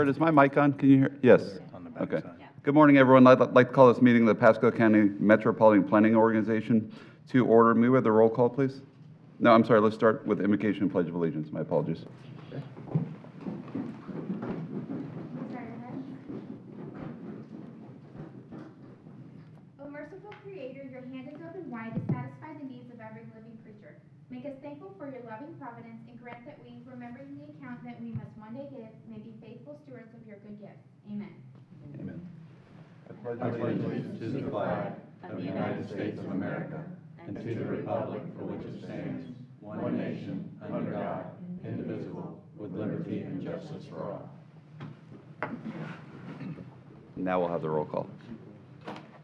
start? Is my mic on? Can you hear? Yes. On the back Okay. side. Good morning, everyone. I'd like to call this meeting of the Pasco County Metropolitan Planning Organization to order. May we have the roll call, please? No, I'm sorry. Let's start with invocation and pledge of allegiance. My apologies. O merciful Creator, your hand is open wide to satisfy the needs of every living creature. Make us thankful for your loving providence and grant that we, remembering the account that we must one day give, may be faithful stewards of your good gifts. Amen. Amen. I pledge allegiance to the flag of the United States of America and to the republic for which it stands, one nation, under God, indivisible, with liberty and justice for all. Now we'll have the roll call.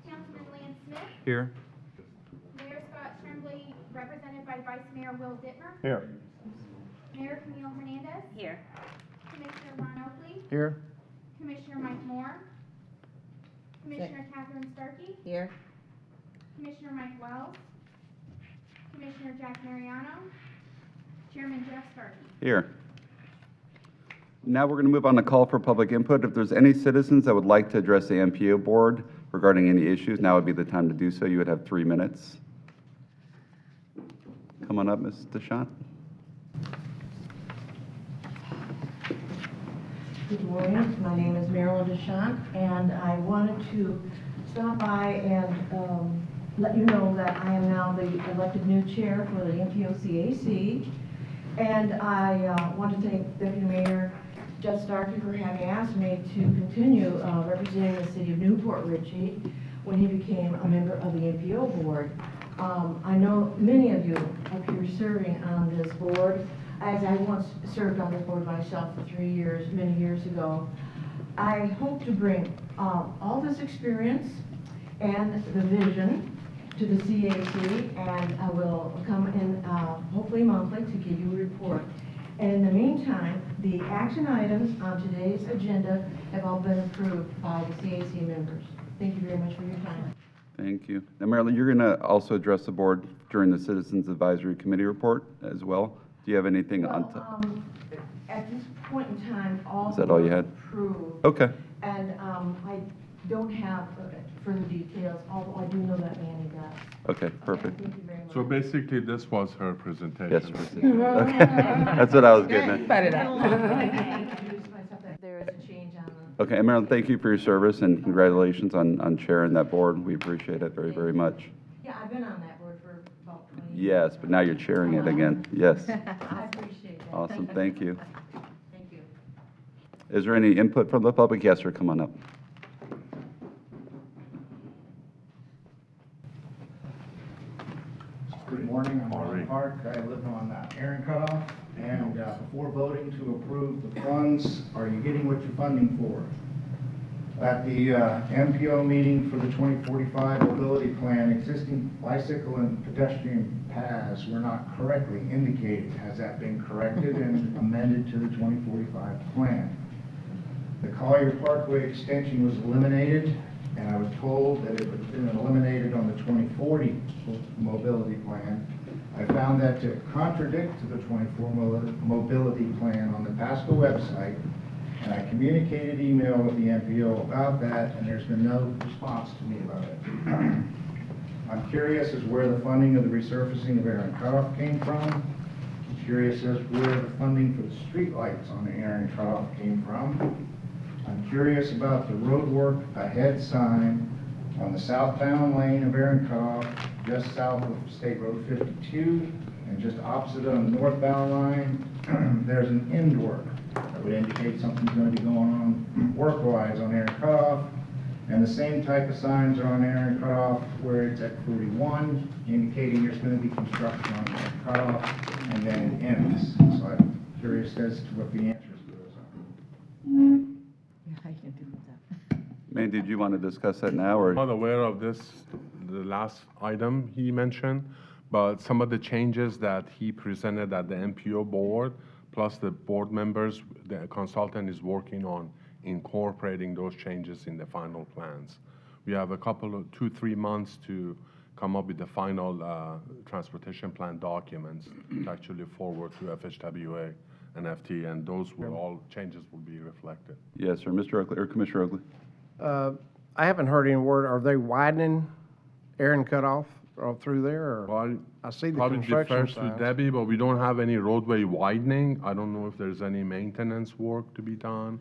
Councilman Lance Smith, Here. Mayor Scott Tremblay, represented by Vice Mayor Will Dittmer, Here. Mayor Camille Hernandez, Here. Commissioner Ron Oakley, Here. Commissioner Mike Moore, Commissioner Kathryn Starkey, Here. Commissioner Mike Wells, Commissioner Jack Mariano, Chairman Jeff Starkey. Here. Now we're going to move on to call for public input. If there's any citizens that would like to address the MPO board regarding any issues, now would be the time to do so. You would have 3 minutes. Come on up, Ms. DeShant. Good morning. My name is Marilyn DeShant, and I wanted to stop by and let you know that I am now the elected new chair for the MPO CAC. And I want to thank Deputy Mayor Jeff Starkey for having asked me to continue representing the city of Newport Richey when he became a member of the MPO board. I know many of you up here serving on this board, as I once served on this board myself for 3 years, many years ago. I hope to bring all this experience and the vision to the CAC, and I will come in hopefully monthly to give you a report. And in the meantime, the action items on today's agenda have all been approved by the CAC members. Thank you very much for your time. Thank you. Now, Marilyn, you're going to also address the board during the Citizens Advisory Committee report as well. Do you have anything on top? At this point in time, all Is that all you had? approved. Okay. And I don't have further details, although I do know that Annie does. Okay, perfect. Thank you very much. So basically, this was her presentation. Yes, okay. That's what I was getting at. Put it I up. want to introduce myself, that there is a change on the. Okay, and Marilyn, thank you for your service and congratulations on chairing that board. We appreciate it very, very much. Yeah, I've been on that board for about 20 years. Yes, but now you're chairing it again. Yes. I appreciate that. Awesome, thank you. Thank you. Is there any input from the public? Yes, sir, come on up. Good morning, I'm Ron Park. I live on Aaron Cutoff, and before voting to approve the funds, are you getting what you're funding for? At the MPO meeting for the 2045 mobility plan, existing bicycle and pedestrian paths were not correctly indicated. Has that been corrected and amended to the 2045 plan? The Collier Parkway extension was eliminated, and I was told that it had been eliminated on the 2040 mobility plan. I found that to contradict to the 24 mobility plan on the Pasco website, and I communicated email with the MPO about that, and there's been no response to me about it. I'm curious as where the funding of the resurfacing of Aaron Cutoff came from. I'm curious as where the funding for the streetlights on the Aaron Cutoff came from. I'm curious about the road work ahead sign on the southbound lane of Aaron Cutoff, just south of State Road 52, and just opposite on the northbound line, there's an end work that would indicate something's going to be going on work-wise on Aaron Cutoff. And the same type of signs are on Aaron Cutoff where it's at 41, indicating there's going to be construction on Aaron Cutoff, and then it ends. So I'm curious as to what the answers to those are. Mandy, did you want to discuss that now, or? I'm not aware of this, the last item he mentioned, but some of the changes that he presented at the MPO board, plus the board members, the consultant is working on incorporating those changes in the final plans. We have a couple of 2-3 months to come up with the final transportation plan documents to actually forward to FHWA and FT, and those will all changes will be reflected. Yes, sir. Mr. Oakley, or Commissioner Oakley? I haven't heard any word, are they widening Aaron Cutoff through there, or? Well, I see the probably construction defers to signs. Debbie, but we don't have any roadway widening. I don't know if there's any maintenance work to be done.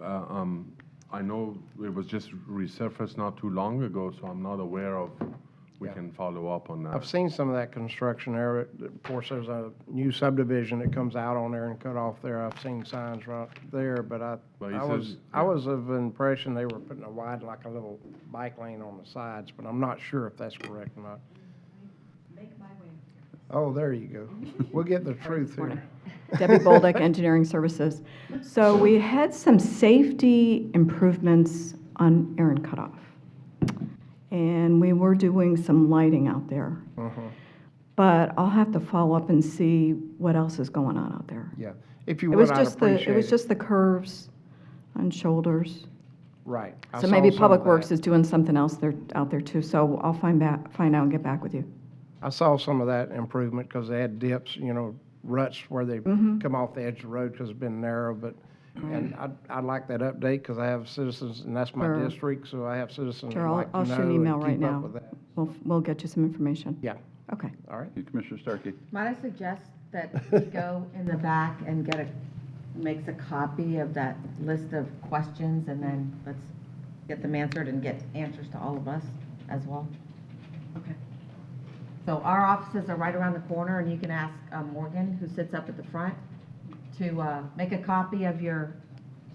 I know it was just resurfaced not too long ago, so I'm not aware of, we can follow up on that. I've seen some of that construction there. Of course, there's a new subdivision that comes out on Aaron Cutoff there. I've seen signs right there, but But he I says- was of the impression they were putting a wide, like a little bike lane on the sides, but I'm not sure if that's correct or not. Oh, there you go. We'll get the truth here. Debbie Bolduc, Engineering Services. So we had some safety improvements on Aaron Cutoff. And we were doing some lighting out there. But I'll have to follow up and see what else is going on out there. Yeah. If you It would, was I'd just appreciate it. it was just the curves on shoulders. Right. I So saw maybe some Public of Works that. is doing something else there, out there too. So I'll find out and get back with you. I saw some of that improvement because they had dips, ruts where they Mm-hmm. come off the edge of the road because it's been narrow, but, and I'd like that update because I have citizens, and that's my Sure. district, so I have citizens that Sure, like to I'll know shoot an and email right keep up now. with that. We'll get you some information. Yeah, Okay. all right. Commissioner Starkey? Might I suggest that we go in the back and makes a copy of that list of questions, and then let's get them answered and get answers to all of us as well? Okay. So our offices are right around the corner, and you can ask Morgan, who sits up at the front, to make a copy of your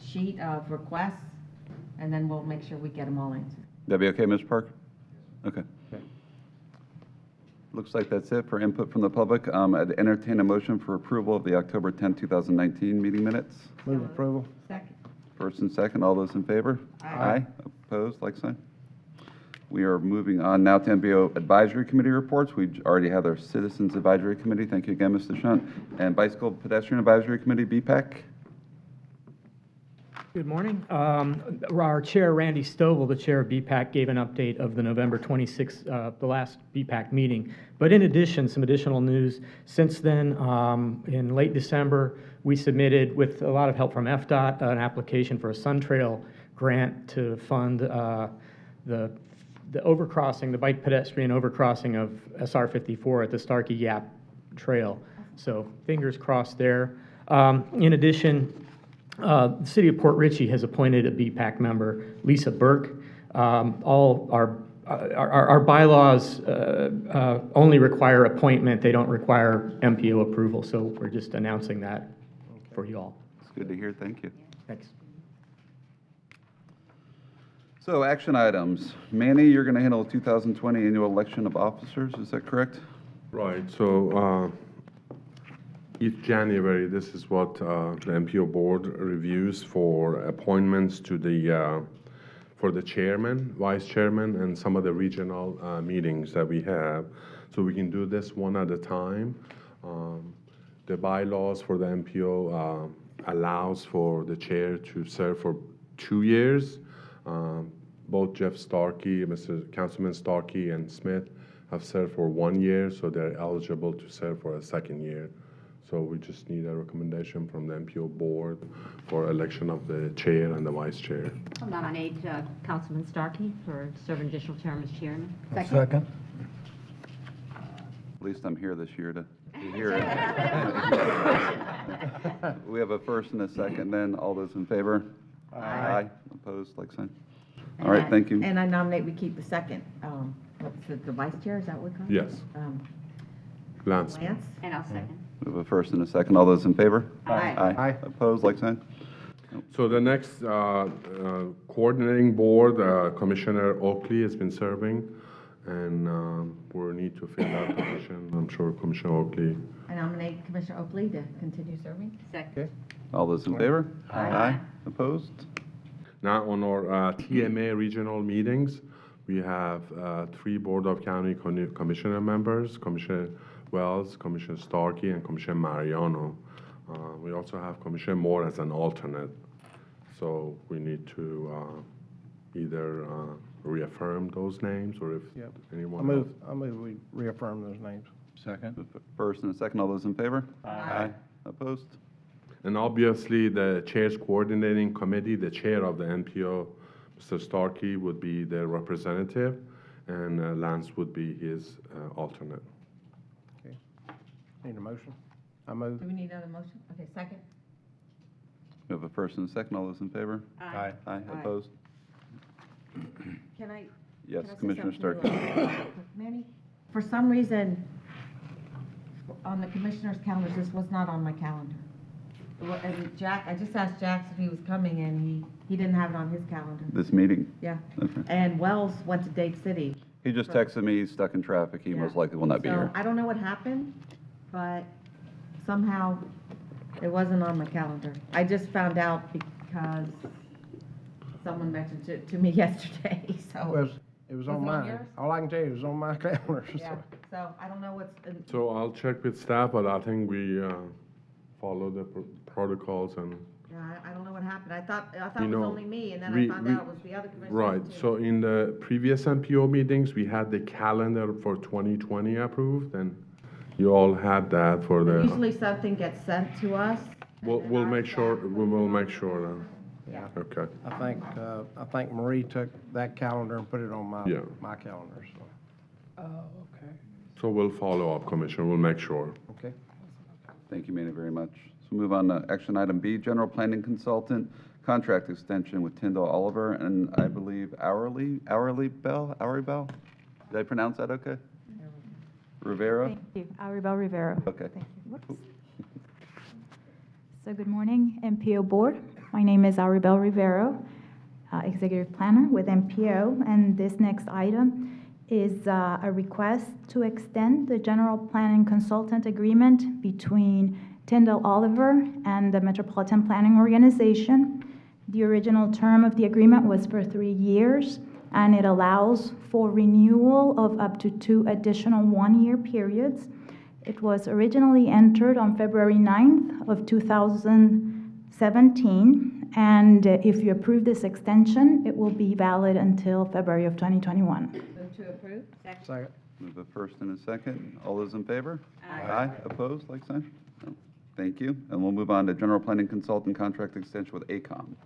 sheet of requests, and then we'll make sure we get them all answered. That be okay, Mr. Park? Okay. Looks like that's it for input from the public. I'd entertain a motion for approval of the October 10, 2019 meeting minutes. Move approval. Second. First and second, all those in favor? Aye. Opposed, like sign. We are moving on now to MPO Advisory Committee reports. We already have our Citizens Advisory Committee. Thank you again, Mr. Shunt. And Bicycle Pedestrian Advisory Committee, BPAC. Good morning. Our chair, Randy Stovall, the chair of BPAC, gave an update of the November 26th, the last BPAC meeting. But in addition, some additional news. Since then, in late December, we submitted, with a lot of help from FDOT, an application for a Sun Trail grant to fund the overcrossing, the bike pedestrian overcrossing of SR 54 at the Starkey Gap Trail. So fingers crossed there. In addition, the City of Port Richey has appointed a BPAC member, Lisa Burke. All our bylaws only require appointment. They don't require MPO approval, so we're just announcing that for you all. It's good to hear. Thank you. Thanks. So action items. Manny, you're going to handle the 2020 annual election of officers. Is that correct? Right, so each January, this is what the MPO board reviews for appointments to for the chairman, vice chairman, and some of the regional meetings that we have. So we can do this one at a time. The bylaws for the MPO allows for the chair to serve for 2 years. Both Jeff Starkey, Councilman Starkey and Smith have served for 1 year, so they're eligible to serve for a second year. So we just need a recommendation from the MPO board for election of the chair and the vice chair. I'll nominate Councilman Starkey for serve additional term as chairman. Second. At least I'm here this year to hear it. We have a first and a second then. All those in favor? Aye. Opposed, like sign. All right, thank you. And I nominate we keep the second, what's it, the vice chair, is that what we call it? Yes. Lance. Lance? And I'll second. We have a first and a second. All those in favor? Aye. Aye. Opposed, like sign. So the next coordinating board, Commissioner Oakley has been serving, and we need to fill that position. I'm sure Commissioner Oakley. I nominate Commissioner Oakley to continue serving. Second. All those in favor? Aye. Opposed? Now, on our TMA regional meetings, we have 3 Board of County Commissioner members, Commissioner Wells, Commissioner Starkey, and Commissioner Mariano. We also have Commissioner Moore as an alternate. So we need to either reaffirm those names, or if Yep. anyone else. I move we reaffirm those names. Second. First and a second. All those in favor? Aye. Opposed? And obviously, the chair's coordinating committee, the chair of the MPO, Mr. Starkey, would be the representative, and Lance would be his alternate. Okay. Need a motion? I move. Do we need another motion? Okay, second? We have a first and a second. All those in favor? Aye. Aye. Aye. Opposed? Can I? Yes, can I say Commissioner something to Starkey. Manny, for some reason, on the commissioner's calendars, this was not on my calendar. And Jack, I just asked Jack if he was coming, and he didn't have it on his calendar. This meeting? Yeah. Okay. And Wells went to Dade City. He just texted me, he's stuck in traffic. He Yeah. most likely will not be So here. I don't know what happened, but somehow it wasn't on my calendar. I just found out because someone mentioned it to me yesterday, so. It was Was on it on mine. yours? All I can tell you, it was on my calendar. so. Yeah, so I don't know what's, So I'll check with staff, but I think we follow the protocols and. yeah, I don't know what happened. I thought You it was know, only me, and then we- I found we- out it was the other commissioners Right, too. so in the previous MPO meetings, we had the calendar for 2020 approved, and you all had that for the, Usually something gets sent to us. and then we'll our make sure, staff we will puts it make on. sure, Yeah. okay. I think Marie took that calendar and put it on Yeah. my calendar, so. Oh, okay. So we'll follow up, Commissioner, we'll make sure. Okay. Thank you, Manny, very much. So move on to action item B, general planning consultant, contract extension with Tyndall Oliver, and I believe Hourly Bell? Did I pronounce that okay? Rivera? Thank you. Aribel Rivera. Okay. Thank you. Whoops. So good morning, MPO Board. My name is Aribel Rivera, Executive Planner with MPO, and this next item is a request to extend the general planning consultant agreement between Tyndall Oliver and the Metropolitan Planning Organization. The original term of the agreement was for 3 years, and it allows for renewal of up to 2 additional one-year periods. It was originally entered on February 9th of 2017, and if you approve this extension, it will be valid until February of 2021. Move to approve? Second. We have a first and a second. All those in favor? Aye. Opposed, like sign? No. Thank you. And we'll move on to general planning consultant contract extension with ACOM.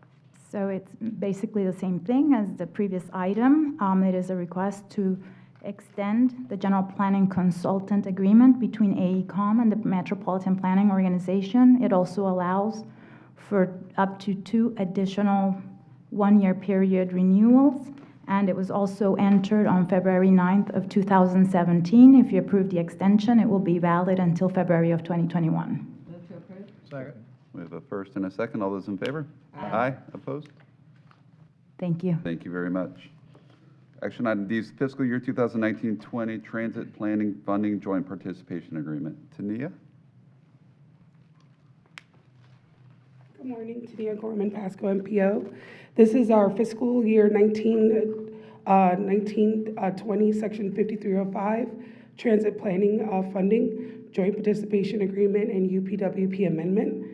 So it's basically the same thing as the previous item. It is a request to extend the general planning consultant agreement between AECOM and the Metropolitan Planning Organization. It also allows for up to 2 additional one-year period renewals, and it was also entered on February 9th of 2017. If you approve the extension, it will be valid until February of 2021. Move to approve? Second. We have a first and a second. All those in favor? Aye. Opposed? Thank you. Thank you very much. Action item D is fiscal year 2019-20 transit planning funding joint participation agreement. Tania? Good morning, Tania Gorman, Pasco MPO. This is our fiscal year 1920, section 5305, transit planning funding, joint participation agreement, and UPWP amendment.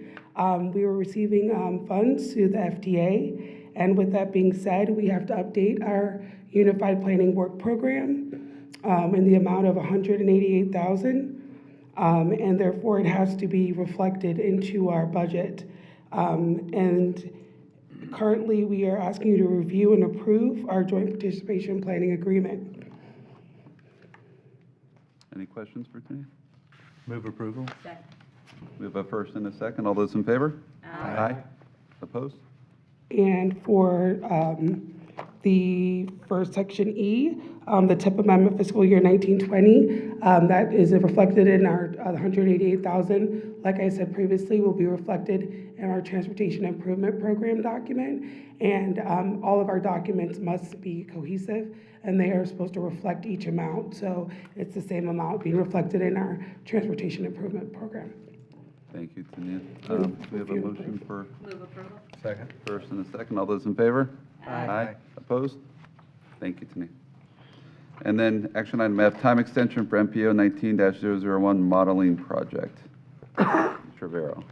We were receiving funds through the FDA, and with that being said, we have to update our Unified Planning Work Program in the amount of $188,000, and therefore it has to be reflected into our budget. And currently, we are asking you to review and approve our joint participation planning agreement. Any questions for Tania? Move approval? Second. We have a first and a second. All those in favor? Aye. Opposed? And for the first section E, the TIP amendment fiscal year 1920, that is reflected in our $188,000. Like I said previously, will be reflected in our transportation improvement program document. And all of our documents must be cohesive, and they are supposed to reflect each amount. So it's the same amount being reflected in our transportation improvement program. Thank you, Tania. We have a motion for Move approval? Second. first and a second. All those in favor? Aye. Opposed? Thank you, Tania. And then action item F, time extension for MPO 19-001 modeling project. Trevero.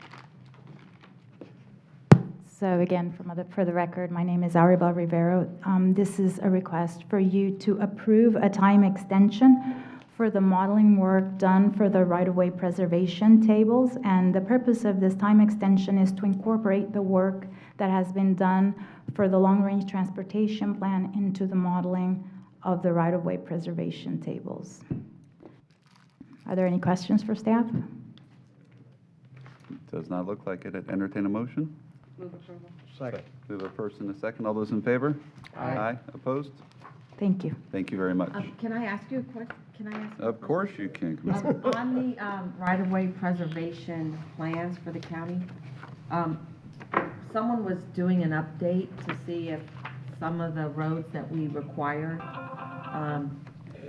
So again, for the record, my name is Aribel Rivera. This is a request for you to approve a time extension for the modeling work done for the right-of-way preservation tables. And the purpose of this time extension is to incorporate the work that has been done for the long-range transportation plan into the modeling of the right-of-way preservation tables. Are there any questions for staff? Does not look like it. Entertain a motion? Move approval. Second. We have a first and a second. All those in favor? Aye. Opposed? Thank you. Thank you very much. Can I ask you a question? Can I ask? Of course you can. Come on. On the right-of-way preservation plans for the county, someone was doing an update to see if some of the roads that we require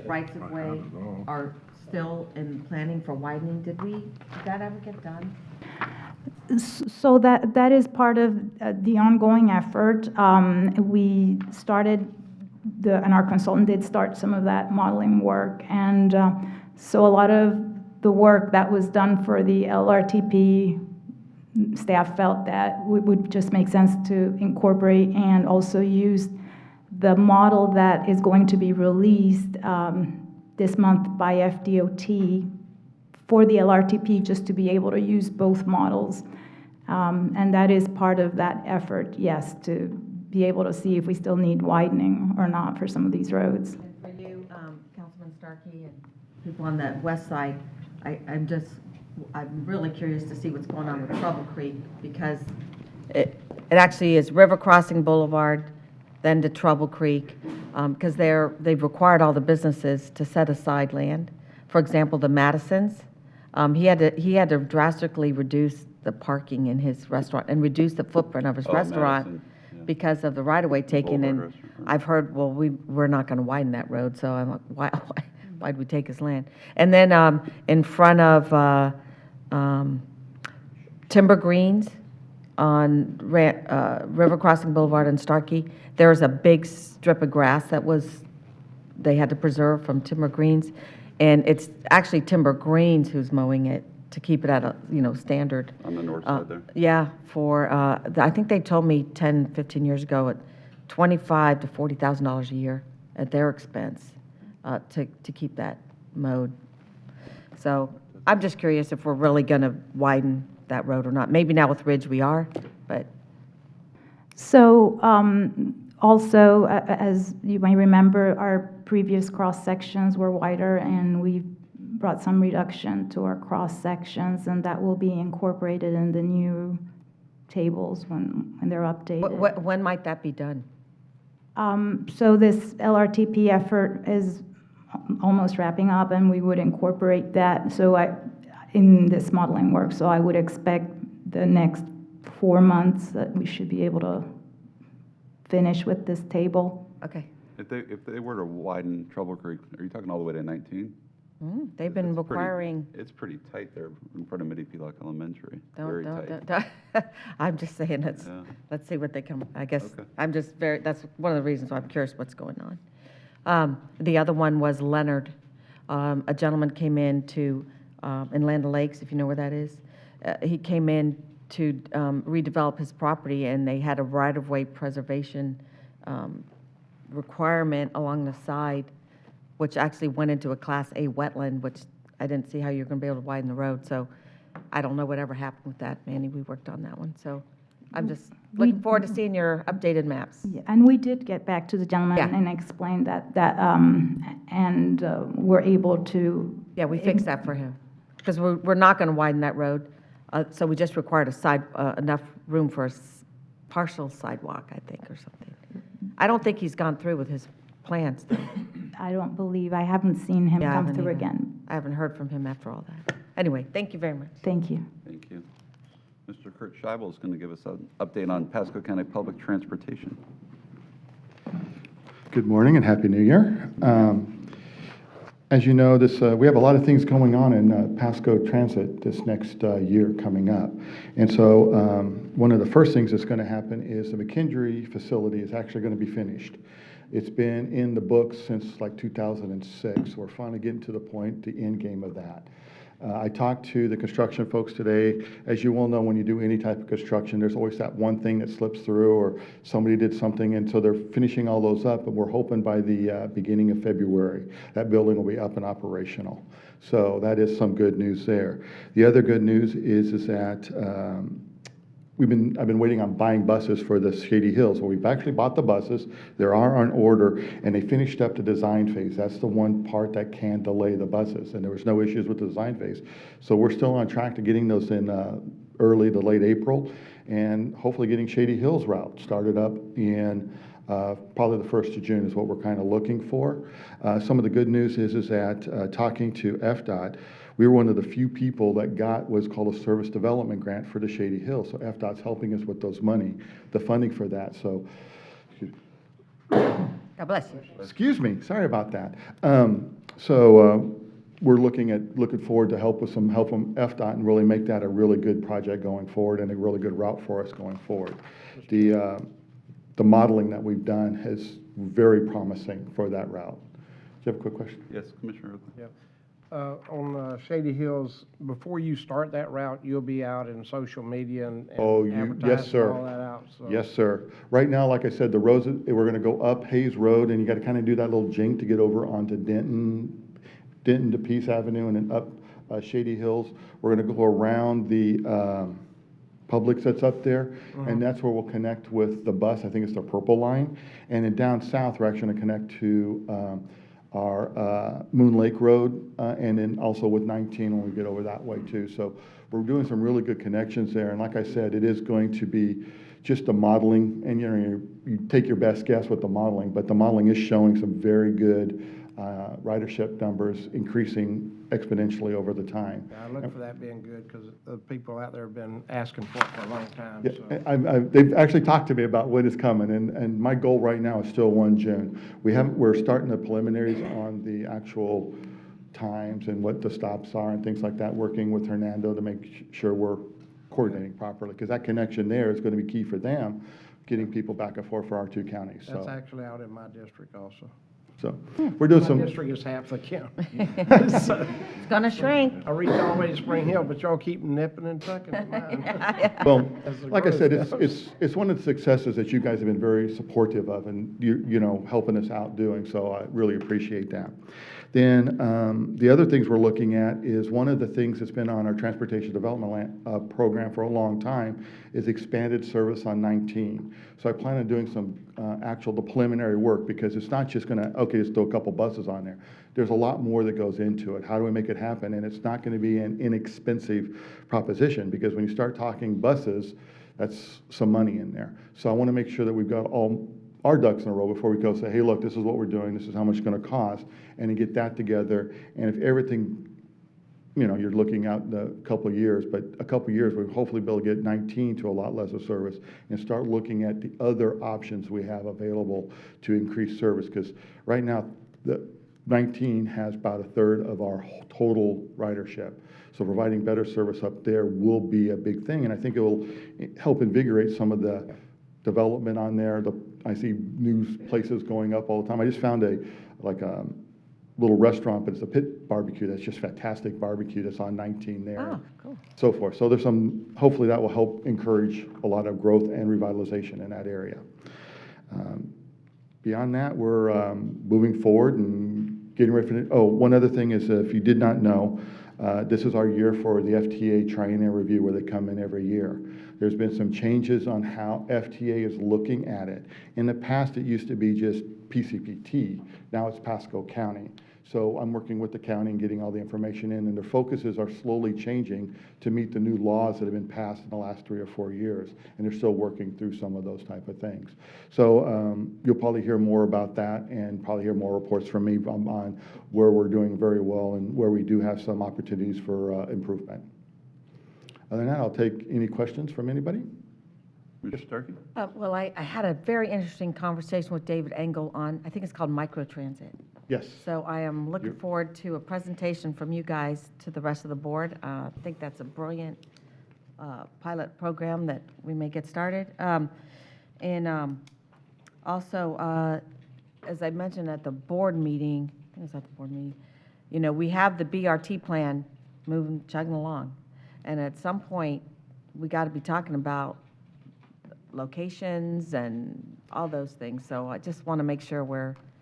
rights-of-way are still in planning for widening. Did that ever get done? So that is part of the ongoing effort. We started, and our consultant did start some of that modeling work. And so a lot of the work that was done for the LRTP, staff felt that would just make sense to incorporate and also use the model that is going to be released this month by FDOT for the LRTP, just to be able to use both models. And that is part of that effort, yes, to be able to see if we still need widening or not for some of these roads. And for you, Councilman Starkey, and people on the west side, I'm really curious to see what's going on with Trouble Creek, because it actually is River Crossing Boulevard, then to Trouble Creek, because they've required all the businesses to set aside land. For example, the Madisons, he had to drastically reduce the parking in his restaurant and reduce the footprint of his restaurant Madison, yeah. because of the right-of-way taken. Boulevard And restaurant. I've heard, well, we're not going to widen that road, so I'm like, why'd we take his land? And then in front of Timber Greens on River Crossing Boulevard in Starkey, there's a big strip of grass that they had to preserve from Timber Greens, and it's actually Timber Greens who's mowing it to keep it at a, standard. On the north side there. Yeah, I think they told me 10, 15 years ago, at $25,000 to $40,000 a year at their expense to keep that mowed. So I'm just curious if we're really going to widen that road or not. Maybe now with Ridge we are, but. So also, as you may remember, our previous cross-sections were wider, and we brought some reduction to our cross-sections, and that will be incorporated in the new tables when they're updated. When might that be done? So this LRTP effort is almost wrapping up, and we would incorporate that in this modeling work. So I would expect the next 4 months that we should be able to finish with this table. Okay. If they were to widen Trouble Creek, are you talking all the way to 19? They've been requiring. It's pretty tight there in front of Midi-Pelock Elementary. Don't. tight. I'm just saying, let's see what they come, I guess, okay. That's one of the reasons why I'm curious what's going on. The other one was Leonard. A gentleman came in in Land O'Lakes, if you know where that is. He came in to redevelop his property, and they had a right-of-way preservation requirement along the side, which actually went into a Class A wetland, which I didn't see how you're going to be able to widen the road. So I don't know whatever happened with that, Manny. We worked on that one. So I'm just looking forward to seeing your updated maps. Yeah, and we did get back to the gentleman and explain that and we're able to. Yeah, we fixed that for him, because we're not going to widen that road. So we just required enough room for a partial sidewalk, I think, or something. I don't think he's gone through with his plans, though. I haven't seen him come through again. I haven't heard from him after all that. Anyway, thank you very much. Thank you. Thank you. Mr. Kurt Scheible is going to give us an update on Pasco County Public Transportation. Good morning and Happy New Year. As you know, we have a lot of things going on in Pasco Transit this next year coming up. And so one of the first things that's going to happen is the McKendree facility is actually going to be finished. It's been in the books since like 2006. We're finally getting to the point, the end game of that. I talked to the construction folks today. As you well know, when you do any type of construction, there's always that one thing that slips through or somebody did something, and so they're finishing all those up, and we're hoping by the beginning of February, that building will be up and operational. So that is some good news there. The other good news is that I've been waiting on buying buses for the Shady Hills. Well, we've actually bought the buses. They are on order, and they finished up the design phase. That's the one part that can delay the buses, and there was no issues with the design phase. So we're still on track to getting those in early to late April, and hopefully getting Shady Hills route started up in probably the 1st of June is what we're kind of looking for. Some of the good news is that talking to FDOT, we were one of the few people that got what's called a service development grant for the Shady Hills. So FDOT's helping us with those money, the funding for that. So, God bless you. excuse me, sorry about that. We're looking forward to help from FDOT and really make that a really good project going forward and a really good route for us going forward. The modeling that we've done is very promising for that route. Do you have a quick question? Yes, Commissioner Oakley. Yeah. On Shady Hills, before you start that route, you'll be out in social media and yes, advertising sir. all that out. So. Yes, sir. Right now, like I said, the roads, we're going to go up Hayes Road, and you got to kind of do that little jink to get over onto Denton to Peace Avenue, and then up Shady Hills. We're going to go around the Publix that's up there, and that's where we'll connect with the bus. I think it's the purple line. And then down south, we're actually going to connect to our Moon Lake Road, and then also with 19 when we get over that way too. So we're doing some really good connections there. And like I said, it is going to be just the modeling, and you take your best guess with the modeling, but the modeling is showing some very good ridership numbers increasing exponentially over the time. Yeah, I look for that being good because the people out there have been asking for it for a long time. Yeah, So. they've actually talked to me about when it's coming, and my goal right now is still 1 June. We're starting the preliminaries on the actual times and what the stops are and things like that, working with Hernando to make sure we're coordinating properly, because that connection there is going to be key for them, getting people back and forth for our 2 counties. That's So, actually out in my district also. so we're doing My some. district is half the county. So, It's gonna shrink. I reach all the way to Spring Hill, but y'all keep nipping and tucking at mine. Well, As the like I growth said, goes. it's one of the successes that you guys have been very supportive of, and you know, helping us out doing, so I really appreciate that. Then the other things we're looking at is one of the things that's been on our transportation development program for a long time is expanded service on 19. So I plan on doing some actual preliminary work, because it's not just gonna, okay, just throw a couple buses on there. There's a lot more that goes into it. How do we make it happen? And it's not gonna be an inexpensive proposition, because when you start talking buses, that's some money in there. So I wanna make sure that we've got all our ducks in a row before we go say, hey, look, this is what we're doing, this is how much it's going to cost, and to get that together. And if everything, you know, you're looking out in a couple of years, but a couple of years, we'll hopefully be able to get 19 to a lot less of service and start looking at the other options we have available to increase service, because right now, the 19 has about 1/3 of our total ridership. So providing better service up there will be a big thing, and I think it will help invigorate some of the development on there. I see news places going up all the time. I just found a little restaurant, but it's a pit barbecue that's just fantastic barbecue that's on 19 there. Oh, cool. So forth. So there's hopefully that will help encourage a lot of growth and revitalization in that area. Beyond that, we're moving forward and getting ready for one other thing is, if you did not know, this is our year for the FTA triennial review, where they come in every year. There's been some changes on how FTA is looking at it. In the past, it used to be just PCPT. Now it's Pasco County. So I'm working with the county and getting all the information in, and their focuses are slowly changing to meet the new laws that have been passed in the last 3 or 4 years, and they're still working through some of those type of things. So you'll probably hear more about that, and probably hear more reports from me on where we're doing very well and where we do have some opportunities for improvement. Other than that, I'll take any questions from anybody. Mr. Starkey? Well, I had a very interesting conversation with David Engel on, I think it's called microtransit. Yes. So I am looking forward to a presentation from you guys to the rest of the board. I think that's a brilliant pilot program that we may get started. Also, as I mentioned at the board meeting, I think it was at the board meeting, you know, we have the BRT plan moving, chugging along. And at some point, we got to be talking about locations and all those things. So I just want to make sure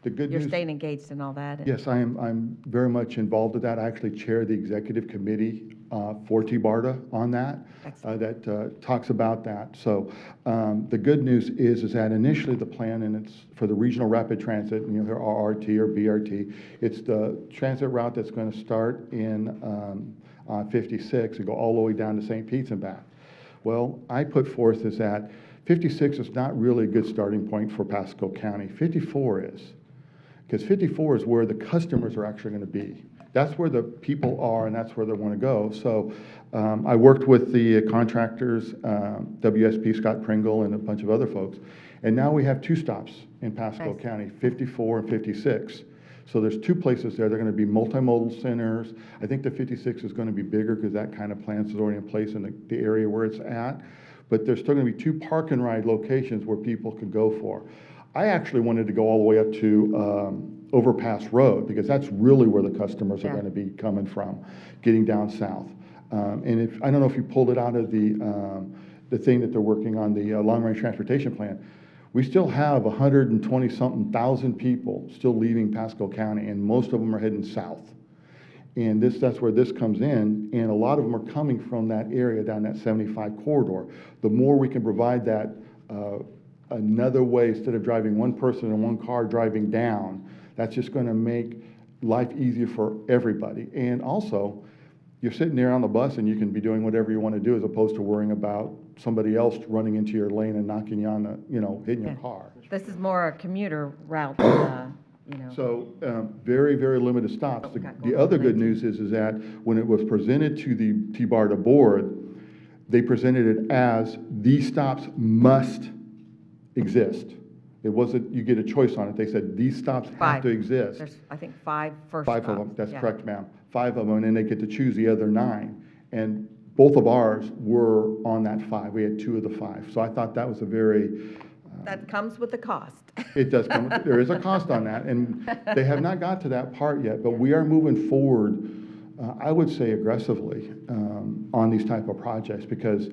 you're staying engaged in all that. Yes, I'm very much involved with that. I actually chair the executive committee for TBARTA on that, that talks about that. So the good news is that initially the plan, and it's for the regional rapid transit, you know, there are RRT or BRT. It's the transit route that's going to start in 56 and go all the way down to St. Pete's and back. Well, I put forth is that 56 is not really a good starting point for Pasco County. 54 is. Because 54 is where the customers are actually going to be. That's where the people are, and that's where they want to go. So I worked with the contractors, WSP, Scott Pringle, and a bunch of other folks. And now we have 2 stops in Pasco County, 54 and 56. So there's 2 places there. They're going to be multimodal centers. I think the 56 is going to be bigger because that kind of plan is already in place in the area where it's at. But there's still going to be 2 park and ride locations where people could go for. I actually wanted to go all the way up to Overpass Road because that's really where the customers are going to be coming from, getting down south. And if I don't know if you pulled it out of the thing that they're working on, the long-range transportation plan, we still have 120-something thousand people still leaving Pasco County, and most of them are heading south. And that's where this comes in, and a lot of them are coming from that area down that 75 corridor. The more we can provide that another way, instead of driving one person in one car driving down, that's just going to make life easier for everybody. And also, you're sitting there on the bus and you can be doing whatever you want to do as opposed to worrying about somebody else running into your lane and knocking you on the, you know, hitting your car. This is more a commuter route, you know. So very, very limited stops. The other good news is that when it was presented to the TBARTA board, they presented it as these stops must exist. It wasn't you get a choice on it. They said these stops have to exist. There's, I think, 5 first 5 stops. of them. That's correct, ma'am. 5 of them, and then they get to choose the other 9. And both of ours were on that 5. We had 2 of the 5. So I thought that was a very that comes with the cost. It does come. There is a cost on that, and they have not got to that part yet. But we are moving forward. I would say aggressively on these type of projects because.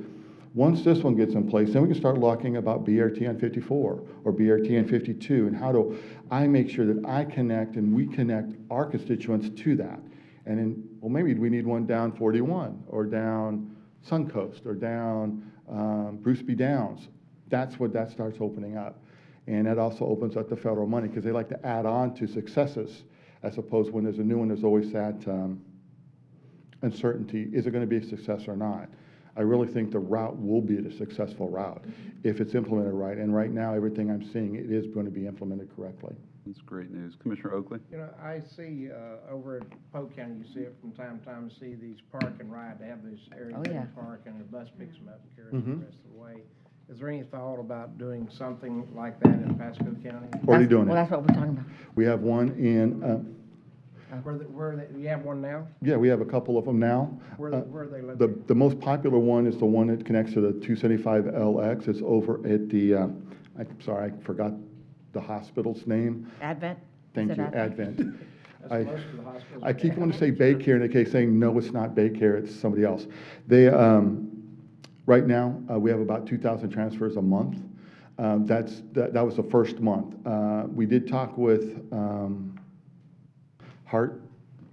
Once this one gets in place, then we can start talking about BRT on 54 or BRT on 52 and how do I make sure that I connect and we connect our constituents to that. And then, well, maybe we need one down 41 or down Suncoast or down Bruce B. Downs. That's what that starts opening up. And that also opens up the federal money because they like to add on to successes as opposed when there's a new one, there's always that uncertainty. Is it going to be a success or not? I really think the route will be a successful route if it's implemented right. And right now, everything I'm seeing, it is going to be implemented correctly. That's great news. Commissioner Oakley? You know, I see over at Polk County, you see it from time to time, see these park and ride. They have this area in park and the bus picks them up and carries them the rest of the way. Is there any thought about doing something like that in Pasco County? Already doing it. Well, that's what we're talking about. We have one in... you have one now? Yeah, we have a couple of them now. Where are they located? The most popular one is the one that connects to the 275LX. It's over at the, I'm sorry, I forgot the hospital's name. Advent? Thank you, Advent. That's most of the hospitals. I keep wanting to say Baycare, and they keep saying, no, it's not Baycare, it's somebody else. They, right now, we have about 2,000 transfers a month. That was the first month. We did talk with Hart,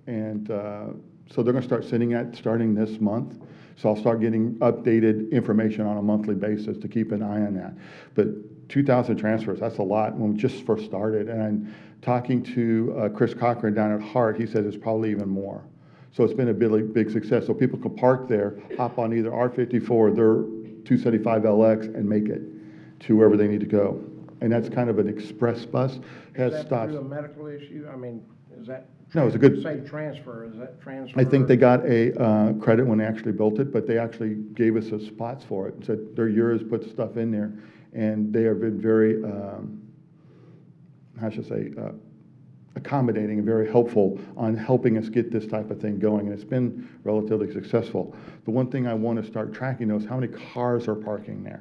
and so they're going to start starting this month. So I'll start getting updated information on a monthly basis to keep an eye on that. But 2,000 transfers, that's a lot when we just first started. And I'm talking to Chris Cochran down at Hart. He says it's probably even more. So it's been a big success. So people can park there, hop on either R54 or their 275LX and make it to wherever they need to go. And that's kind of an express bus. Is that through a medical issue? I mean, is that... No, it's a good... Say transfer, is that transfer? I think they got a credit when they actually built it, but they actually gave us the spots for it and said, they're yours, put stuff in there. And they have been very, how should I say, accommodating and very helpful on helping us get this type of thing going. And it's been relatively successful. The one thing I want to start tracking, though, is how many cars are parking there.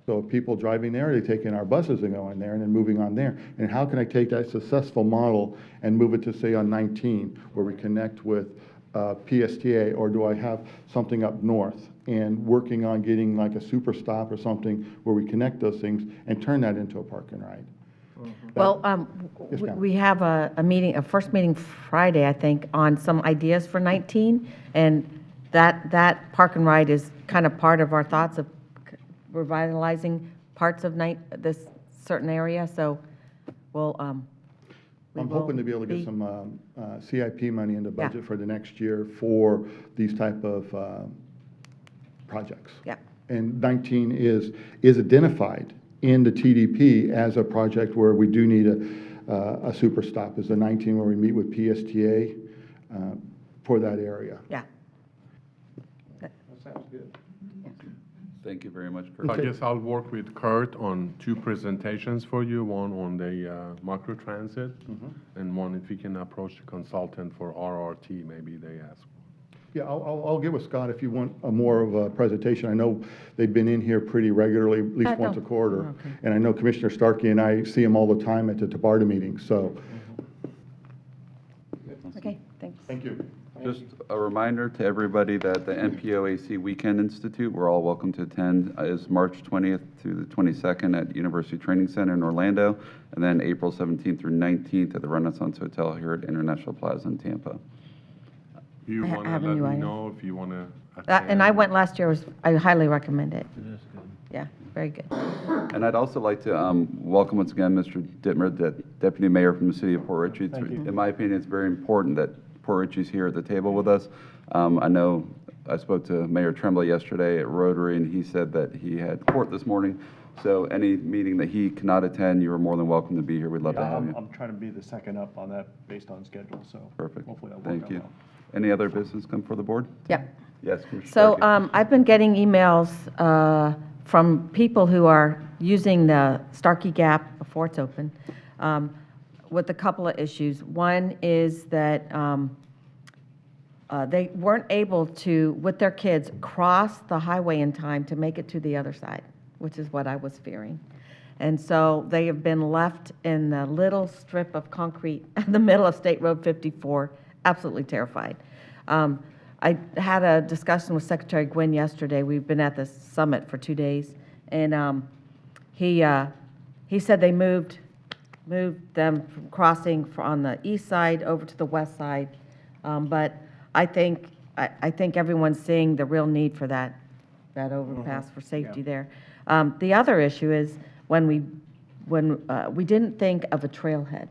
So if people driving there, they take in our buses and go in there and then moving on there. And how can I take that successful model and move it to, say, on 19, where we connect with PSTA, or do I have something up north? And working on getting like a super stop or something where we connect those things and turn that into a park and ride. Well, Yes, ma'am. we have a meeting, a first meeting Friday, I think, on some ideas for 19, and that park and ride is kind of part of our thoughts of revitalizing parts of this certain area, so we'll, we I'm will hoping to be able to get some CIP money in the Yeah. budget for the next year for these type of projects. Yeah. And 19 is identified in the TDP as a project where we do need a super stop, is the 19 where we meet with PSTA for that area. Yeah. That sounds good. Thank you very much, Kurt. I guess I'll work with Kurt on 2 presentations for you, one on the microtransit, and one if we can approach the consultant for RRT, maybe they ask. Yeah, I'll get with Scott if you want a more of a presentation. I know they've been in here pretty regularly, at least once a quarter. Okay. And I know Commissioner Starkey and I see him all the time at the TBARTA meetings, so. Okay, thanks. Thank you. Just a reminder to everybody that the MPOAC Weekend Institute, we're all welcome to attend, is March 20th through the 22nd at University Training Center in Orlando, and then April 17th through 19th at the Renaissance Hotel here at International Plaza in Tampa. You I want to have a let new me item. know if you want to And I went last year, I highly recommend it. Yeah, very good. And I'd also like to welcome once again Mr. Dittmer, the Deputy Mayor from the City of Port Richey. In my opinion, it's very important that Port Richey's here at the table with us. I know I spoke to Mayor Tremblay yesterday at Rotary, and he said that he had court this morning. So any meeting that he cannot attend, you are more than welcome to be here. We'd love to have you. I'm trying to be the second up on that based on schedule, so. Perfect. Hopefully that'll work Thank out you. well. Any other business come for the board? Yep. Yes, Commissioner So Starkey. I've been getting emails from people who are using the Starkey Gap before it's open with a couple of issues. One is that they weren't able to, with their kids, cross the highway in time to make it to the other side, which is what I was fearing. And so they have been left in the little strip of concrete in the middle of State Road 54, absolutely terrified. I had a discussion with Secretary Gwynn yesterday. We've been at the summit for 2 days, and he said they moved them from crossing on the east side over to the west side. But I think everyone's seeing the real need for that overpass for safety there. The other issue is when we didn't think of a trailhead,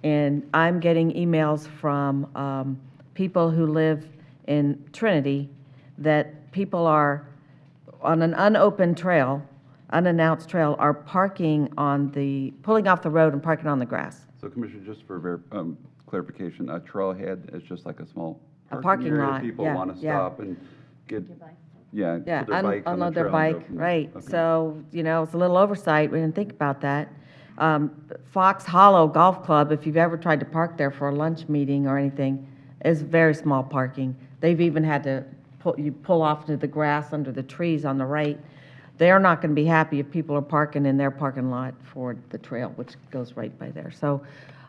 and I'm getting emails from people who live in Trinity that people are on an unopened trail, unannounced trail, are pulling off the road and parking on the grass. So Commissioner, just for clarification, a trailhead is just like a small parking area. lot, People yeah, want to yeah. stop and get, Yeah, put their bikes on the unload their trail and go bike, from there. right. Okay. So, it's a little oversight. We didn't think about that. Fox Hollow Golf Club, if you've ever tried to park there for a lunch meeting or anything, is very small parking. They've even had to pull off into the grass under the trees on the right. They're not going to be happy if people are parking in their parking lot for the trail, which goes right by there. So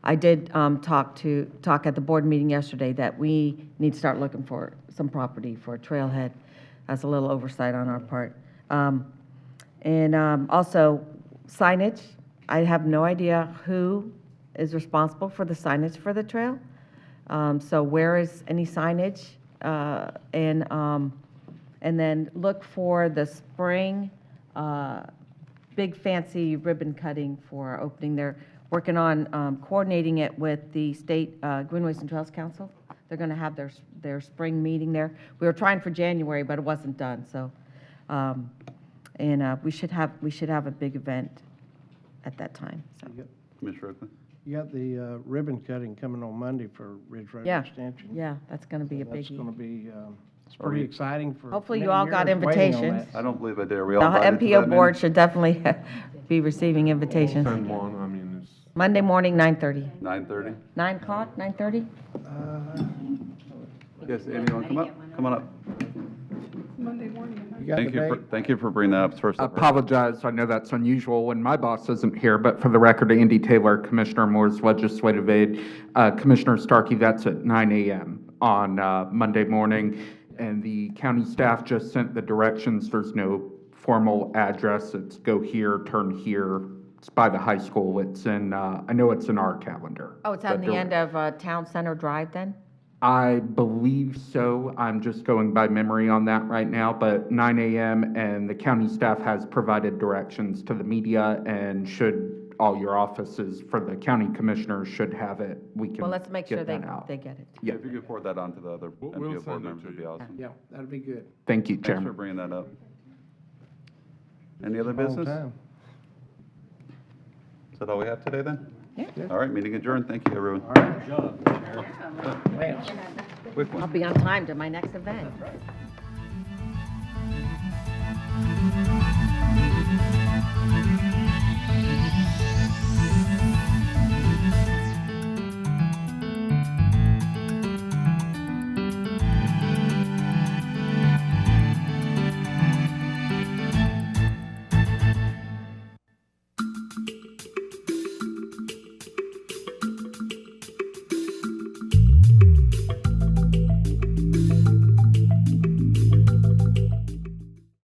I did talk at the board meeting yesterday that we need to start looking for some property for a trailhead. That's a little oversight on our part. Also signage. I have no idea who is responsible for the signage for the trail. So where is any signage? And then look for the spring big fancy ribbon cutting for our opening. They're working on coordinating it with the State Greenways and Trails Council. They're going to have their spring meeting there. We were trying for January, but it wasn't done. So, we should have a big event at that time. So. Commissioner Oakley? You got the ribbon cutting coming on Monday for Ridge Road Yeah, Extension. yeah, that's going to be a That's biggie. going to be, it's pretty exciting for Hopefully you many all got years waiting on invitations. that. I don't believe I did. Are we The all invited to MPO that board meeting? should definitely be receiving invitations. Send one, I mean, it's. Monday morning, 9:30. 9:30? 9 o'clock, 9:30? Yes, anyone come up? Come on up. Monday morning. You got the date? Thank you for bringing that up. First I up. apologize. I know that's unusual when my boss isn't here, but for the record, Andy Taylor, Commissioner Moore's legislative aide. Commissioner Starkey, that's at 9 a.m. on Monday morning, and the county staff just sent the directions. There's no formal address. It's go here, turn here. It's by the high school. It's in, I know it's in our calendar. Oh, it's on the end of Town Center Drive then? I believe so. I'm just going by memory on that right now, but 9 a.m. and the county staff has provided directions to the media, and should all your offices for the county commissioners should have it, we can Well, let's make sure get they that out. get it. Yeah. If you could forward that on to the other We'll MPO send board it members, to would be you. awesome. Yeah, that'd be good. Thank you, Thanks for Chairman. bringing that up. Any other Long business? time. Is that all we have today then? Yeah. All right, meeting adjourned. Thank you, everyone. All right. Lance. Quick I'll one. be on time to my next event.